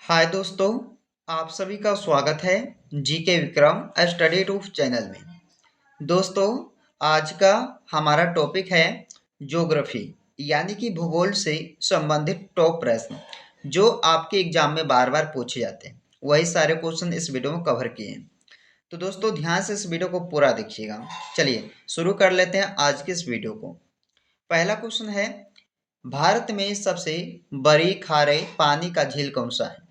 हाय दोस्तों, आप सभी का स्वागत है जीके विक्रम स्टडी टूफ चैनल में। दोस्तों, आज का हमारा टॉपिक है ज्योग्राफी यानी कि भूगोल से संबंधित टॉप प्रश्न जो आपके एग्जाम में बार बार पूछे जाते हैं। वही सारे क्वेश्चन इस वीडियो में कवर किए हैं। तो दोस्तों, ध्यान से इस वीडियो को पूरा देखिएगा। चलिए शुरू कर लेते हैं आज की इस वीडियो को। पहला क्वेश्चन है, भारत में सबसे बड़ी खारे पानी का झील कौन सा है?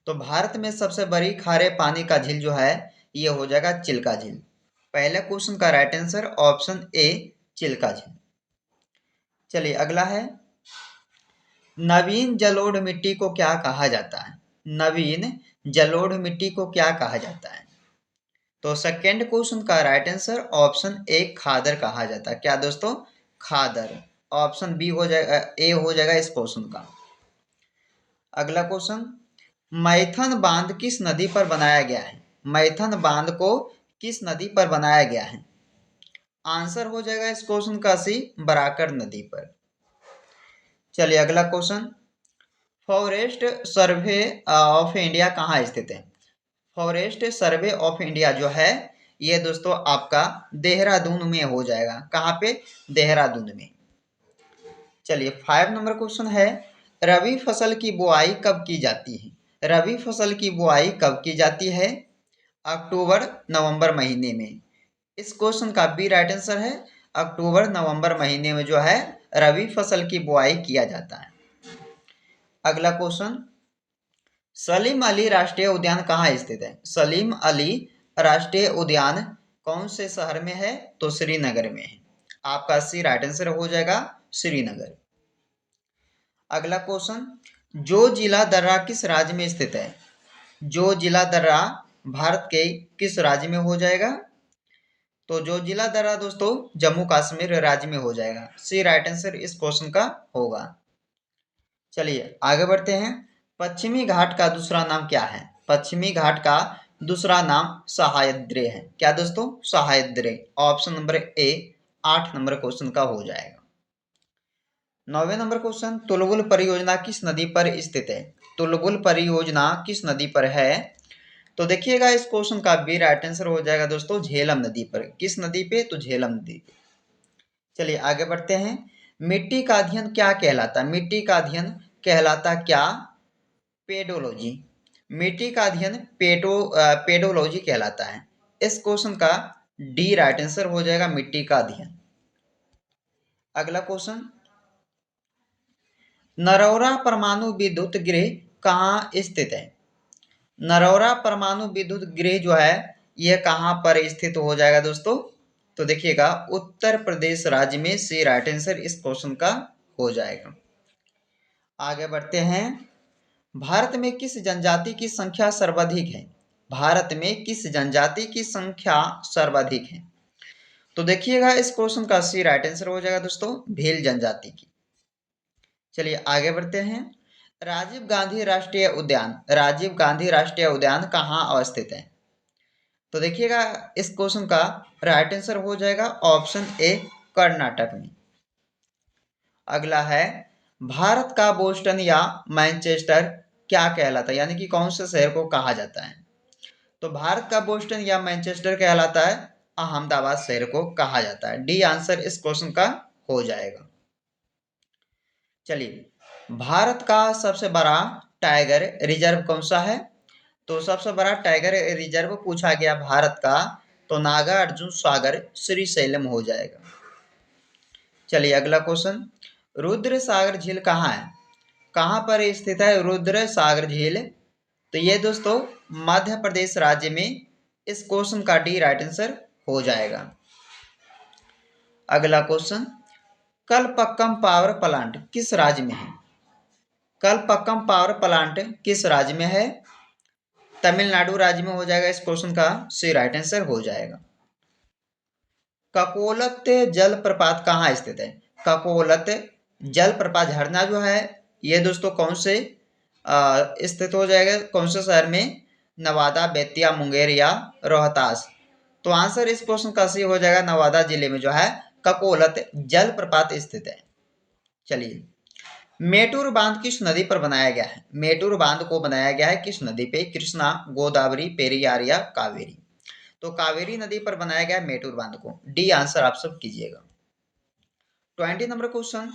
तो भारत में सबसे बड़ी खारे पानी का झील जो है ये हो जाएगा चिल्का झील। पहले क्वेश्चन का right answer option A Chilka झील। चलिए अगला है, नवीन जलोढ़ मिट्टी को क्या कहा जाता है? नवीन जलोढ़ मिट्टी को क्या कहा जाता है? तो सेकेंड क्वेश्चन का राइट आंसर ऑप्शन ए खादर कहा जाता है। क्या दोस्तों? खादर। ऑप्शन बी हो जाएगा, ए हो जाएगा इस क्वेश्चन का। अगला क्वेश्चन, मैथन बांध किस नदी पर बनाया गया है? मैथन बांध को किस नदी पर बनाया गया है? आंसर हो जाएगा इस क्वेश्चन का सी, बराकर नदी पर। चलिए अगला question, forest survey of India कहाँ स्थित है? फॉरेस्ट सर्वे ऑफ इंडिया जो है ये दोस्तों आपका देहरादून में हो जाएगा। कहाँ पे? देहरादून में। चलिए 5 नंबर क्वेश्चन है, रबी फसल की बुआई कब की जाती है? रबी फसल की बुआई कब की जाती है? अक्टूबर नवंबर महीने में। इस क्वेश्चन का बी राइट आंसर है, अक्टूबर नवंबर महीने में जो है रबी फसल की बुआई किया जाता है। अगला क्वेश्चन, सलीम अली राष्ट्रीय उद्यान कहाँ स्थित है? सलीम अली राष्ट्रीय उद्यान कौन से शहर में है? तो श्रीनगर में है। आपका सी राइट आंसर हो जाएगा, श्रीनगर। अगला क्वेश्चन, जो जिला दर्रा किस राज्य में स्थित है? जो जिला दर्रा भारत के किस राज्य में हो जाएगा? तो जो जिला दर्रा दोस्तों जम्मू कश्मीर राज्य में हो जाएगा। सी राइट आंसर इस क्वेश्चन का होगा। चलिए आगे बढ़ते हैं, पश्चिमी घाट का दूसरा नाम क्या है? पश्चिमी घाट का दूसरा नाम सह्याद्री है। क्या दोस्तों? Sahyadri. Option number A 8 number question का हो जाएगा। 9वें नंबर क्वेश्चन, तुलबुल परियोजना किस नदी पर स्थित है? तुलबुल परियोजना किस नदी पर है? तो देखिएगा इस क्वेश्चन का बी राइट आंसर हो जाएगा दोस्तों झेलम नदी पर। किस नदी पे? तो झेलम नदी पे। चलिए आगे बढ़ते हैं, मिट्टी का अध्ययन क्या कहलाता है? मिट्टी का अध्ययन कहलाता क्या? पेडोलॉजी। मिट्टी का अध्ययन पेडोलॉजी कहलाता है। इस क्वेश्चन का डी राइट आंसर हो जाएगा, मिट्टी का अध्ययन। अगला क्वेश्चन, नरौरा परमाणु विद्युत गृह कहाँ स्थित है? नरौरा परमाणु विद्युत गृह जो है यह कहाँ पर स्थित हो जाएगा दोस्तों? तो देखिएगा उत्तर प्रदेश राज्य में। सी राइट आंसर इस क्वेश्चन का हो जाएगा। आगे बढ़ते हैं, भारत में किस जनजाति की संख्या सर्वाधिक है? भारत में किस जनजाति की संख्या सर्वाधिक है? तो देखिएगा इस क्वेश्चन का सी राइट आंसर हो जाएगा दोस्तों भील जनजाति की। चलिए आगे बढ़ते हैं, राजीव गांधी राष्ट्रीय उद्यान, राजीव गांधी राष्ट्रीय उद्यान कहाँ अवस्थित है? तो देखिएगा इस क्वेश्चन का राइट आंसर हो जाएगा ऑप्शन ए कर्नाटक में। अगला है, भारत का बोस्टन या मैनचेस्टर क्या कहलाता है, यानी कि कौन से शहर को कहा जाता है? तो भारत का बोस्टन या मैनचेस्टर कहलाता है अहमदाबाद शहर को कहा जाता है। डी आंसर इस क्वेश्चन का हो जाएगा। चलिए, भारत का सबसे बड़ा टाइगर रिजर्व कौन सा है? तो सबसे बड़ा टाइगर रिजर्व पूछा गया भारत का, तो नागार्जुन सागर श्रीशैलम हो जाएगा। चलिए अगला क्वेश्चन, रुद्र सागर झील कहाँ है? कहाँ पर स्थित है रुद्र सागर झील? तो ये दोस्तों मध्य प्रदेश राज्य में। इस क्वेश्चन का डी राइट आंसर हो जाएगा। अगला क्वेश्चन, कलपक्कम पावर प्लांट किस राज्य में है? कलपक्कम पावर प्लांट किस राज्य में है? तमिलनाडु राज्य में हो जाएगा। इस क्वेश्चन का सी राइट आंसर हो जाएगा। ककोलत जलप्रपात कहाँ स्थित है? ककोलत जलप्रपात झरना जो है ये दोस्तों कौन से स्थित हो जाएगा, कौन से शहर में? नवादा, बेतिया, मुंगेर या रोहतास? तो आंसर इस क्वेश्चन का सी हो जाएगा, नवादा जिले में जो है ककोलत जलप्रपात स्थित है। चलिए मेटूर बांध किस नदी पर बनाया गया है? मेटूर बांध को बनाया गया है किस नदी पे? कृष्णा, गोदावरी, पेरियार या कावेरी? तो कावेरी नदी पर बनाया गया है मेटूर बांध को। डी आंसर आप सब कीजिएगा। 20 नंबर क्वेश्चन,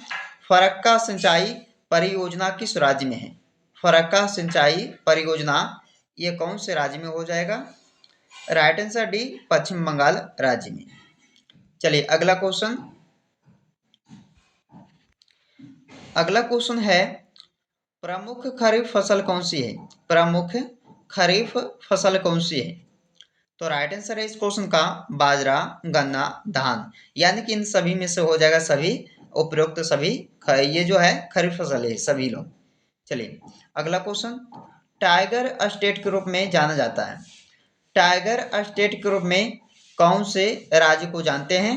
फरक्का सिंचाई परियोजना किस राज्य में है? फरक्का सिंचाई परियोजना ये कौन से राज्य में हो जाएगा? राइट आंसर डी, पश्चिम बंगाल राज्य में। चलिए अगला क्वेश्चन, अगला क्वेश्चन है प्रमुख खरीफ फसल कौन सी है? प्रमुख खरीफ फसल कौन सी है? तो राइट आंसर है इस क्वेश्चन का बाजरा, गन्ना, धान, यानी कि इन सभी में से हो जाएगा सभी उपरोक्त सभी ये जो है खरीफ फसल है सभी लोग। चलिए अगला क्वेश्चन, टाइगर स्टेट के रूप में जाना जाता है। टाइगर स्टेट के रूप में कौन से राज्य को जानते हैं?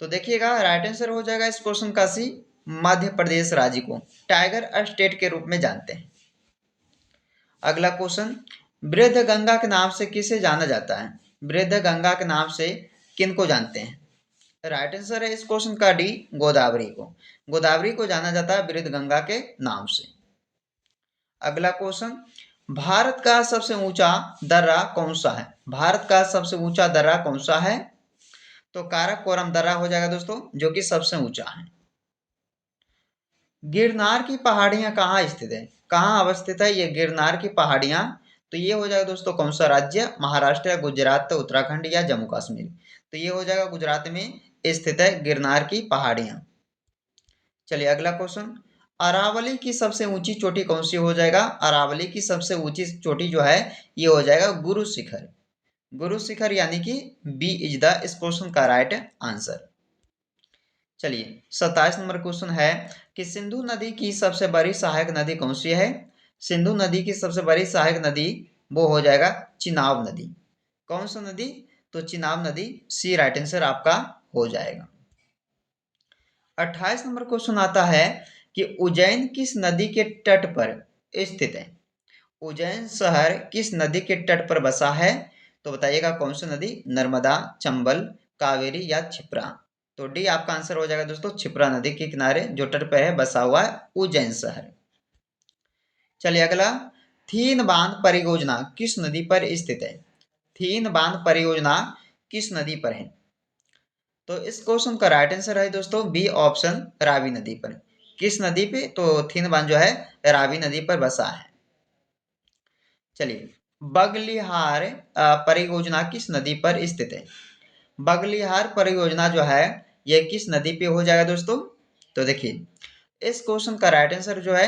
तो देखिएगा राइट आंसर हो जाएगा इस क्वेश्चन का सी, मध्य प्रदेश राज्य को टाइगर स्टेट के रूप में जानते हैं। अगला क्वेश्चन, वृद्ध गंगा के नाम से किसे जाना जाता है? वृद्ध गंगा के नाम से किन को जानते हैं? राइट आंसर है इस क्वेश्चन का डी, गोदावरी को। गोदावरी को जाना जाता है वृद्ध गंगा के नाम से। अगला क्वेश्चन, भारत का सबसे ऊंचा दर्रा कौन सा है? भारत का सबसे ऊंचा दर्रा कौन सा है? तो काराकोरम दर्रा हो जाएगा दोस्तों, जो कि सबसे ऊंचा है। गिरनार की पहाड़ियां कहाँ स्थित है? कहाँ अवस्थित है ये गिरनार की पहाड़ियां? तो ये हो जाएगा दोस्तों कौन सा राज्य? महाराष्ट्र, गुजरात, उत्तराखंड या जम्मू कश्मीर? तो ये हो जाएगा गुजरात में स्थित है गिरनार की पहाड़ियां। चलिए अगला क्वेश्चन, अरावली की सबसे ऊंची चोटी कौन सी हो जाएगा? अरावली की सबसे ऊंची चोटी जो है ये हो जाएगा गुरु शिखर। गुरु शिखर यानी कि बी इज द इस क्वेश्चन का राइट आंसर। चलिए 27 नंबर क्वेश्चन है कि सिंधु नदी की सबसे बड़ी सहायक नदी कौन सी है? सिंधु नदी की सबसे बड़ी सहायक नदी वो हो जाएगा चिनाब नदी। कौन सा नदी? तो चिनाब नदी, सी राइट आंसर आपका हो जाएगा। 28 नंबर क्वेश्चन आता है कि उज्जैन किस नदी के तट पर स्थित है? उज्जैन शहर किस नदी के तट पर बसा है? तो बताइएगा कौन सी नदी? नर्मदा, चंबल, कावेरी या क्षिप्रा? तो डी आपका आंसर हो जाएगा दोस्तों, क्षिप्रा नदी के किनारे जो तट पर है बसा हुआ है उज्जैन शहर। चलिए अगला, थीन बांध परियोजना किस नदी पर स्थित है? थीन बांध परियोजना किस नदी पर है? तो इस क्वेश्चन का राइट आंसर है दोस्तों बी ऑप्शन, रावी नदी पर। किस नदी पे? तो थीन बांध जो है रावी नदी पर बसा है। चलिए बगलिहार परियोजना किस नदी पर स्थित है? बगलिहार परियोजना जो है ये किस नदी पे हो जाएगा दोस्तों? तो देखिए इस क्वेश्चन का राइट आंसर जो है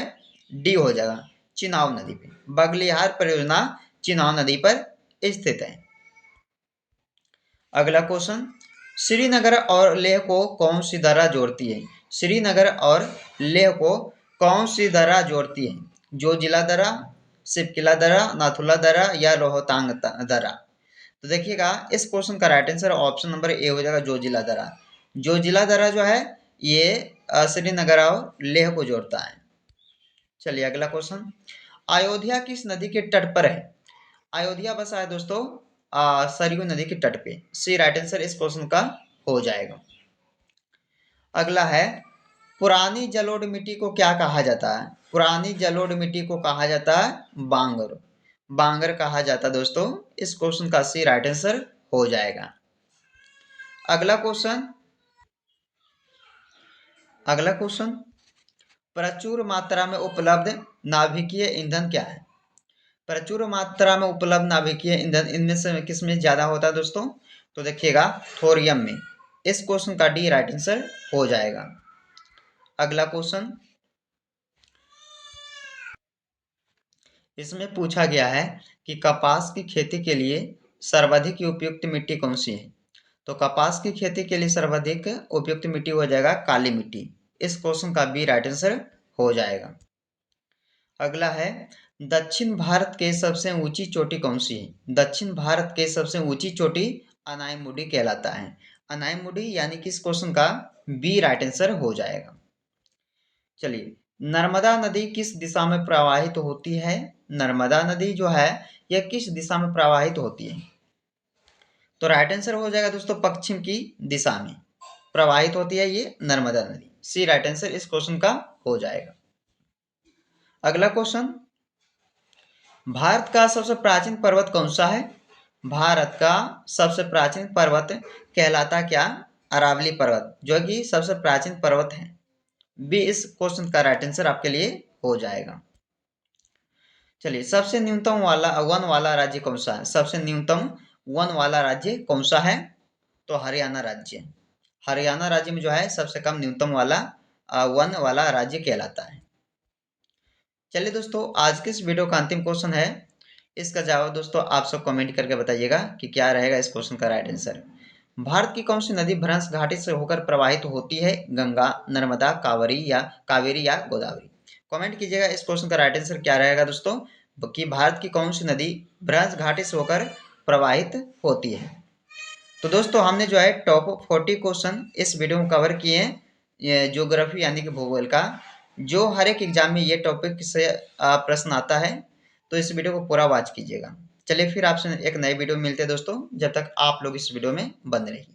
डी हो जाएगा, चिनाब नदी पे। बगलिहार परियोजना चिनाब नदी पर स्थित है। अगला क्वेश्चन, श्रीनगर और लेह को कौन सी दर्रा जोड़ती है? श्रीनगर और लेह को कौन सी दर्रा जोड़ती है? जोजिला दर्रा, सिपकिला दर्रा, नाथुला दर्रा या रोहतांग दर्रा? तो देखिएगा इस क्वेश्चन का right answer option number A हो जाएगा, जोजिला दर्रा। जोजिला दर्रा जो है ये श्रीनगर और लेह को जोड़ता है। चलिए अगला क्वेश्चन, अयोध्या किस नदी के तट पर है? अयोध्या बसा है दोस्तों सरयू नदी के तट पे, सी राइट आंसर इस क्वेश्चन का हो जाएगा। अगला है, पुरानी जलोढ़ मिट्टी को क्या कहा जाता है? पुरानी जलोढ़ मिट्टी को कहा जाता है बांगर। बांगर कहा जाता है दोस्तों, इस क्वेश्चन का सी राइट आंसर हो जाएगा। अगला क्वेश्चन, अगला क्वेश्चन, प्रचुर मात्रा में उपलब्ध नाभिकीय ईंधन क्या है? प्रचुर मात्रा में उपलब्ध नाभिकीय ईंधन इनमें से किस में ज्यादा होता है दोस्तों? तो देखिएगा थोरियम में। इस क्वेश्चन का डी राइट आंसर हो जाएगा। अगला क्वेश्चन, इसमें पूछा गया है कि कपास की खेती के लिए सर्वाधिक उपयुक्त मिट्टी कौन सी है? तो कपास की खेती के लिए सर्वाधिक उपयुक्त मिट्टी हो जाएगा काली मिट्टी। इस क्वेश्चन का बी राइट आंसर हो जाएगा। अगला है, दक्षिण भारत के सबसे ऊंची चोटी कौन सी है? दक्षिण भारत के सबसे ऊंची चोटी अनायमुडी कहलाता है। अनायमुडी यानी कि इस क्वेश्चन का बी राइट आंसर हो जाएगा। चलिए नर्मदा नदी किस दिशा में प्रवाहित होती है? नर्मदा नदी जो है यह किस दिशा में प्रवाहित होती है? तो राइट आंसर हो जाएगा दोस्तों पश्चिम की दिशा में प्रवाहित होती है ये नर्मदा नदी, सी राइट आंसर इस क्वेश्चन का हो जाएगा। अगला क्वेश्चन, भारत का सबसे प्राचीन पर्वत कौन सा है? भारत का सबसे प्राचीन पर्वत कहलाता क्या? अरावली पर्वत, जो कि सबसे प्राचीन पर्वत है। बी इस क्वेश्चन का राइट आंसर आपके लिए हो जाएगा। चलिए, सबसे न्यूनतम वाला वन वाला राज्य कौन सा है? सबसे न्यूनतम वन वाला राज्य कौन सा है? तो हरियाणा राज्य। हरियाणा राज्य में जो है सबसे कम न्यूनतम वाला वन वाला राज्य कहलाता है। चलिए दोस्तों, आज के इस वीडियो का अंतिम क्वेश्चन है, इसका जवाब दोस्तों आप सब कमेंट करके बताइएगा कि क्या रहेगा इस क्वेश्चन का राइट आंसर। भारत की कौन सी नदी भ्रंश घाटी से होकर प्रवाहित होती है? गंगा, नर्मदा, कावेरी या गोदावरी? कमेंट कीजिएगा इस क्वेश्चन का राइट आंसर क्या रहेगा दोस्तों, कि भारत की कौन सी नदी भ्रंश घाटी से होकर प्रवाहित होती है। तो दोस्तों, हमने जो है टॉप 40 क्वेश्चन इस वीडियो में कवर किए हैं, ज्योग्राफी यानी कि भूगोल का। जो हर एक एग्जाम में ये टॉपिक से प्रश्न आता है, तो इस वीडियो को पूरा वॉच कीजिएगा। चलिए फिर आपसे एक नए वीडियो में मिलते हैं दोस्तों, जब तक आप लोग इस वीडियो में बंद रहिए।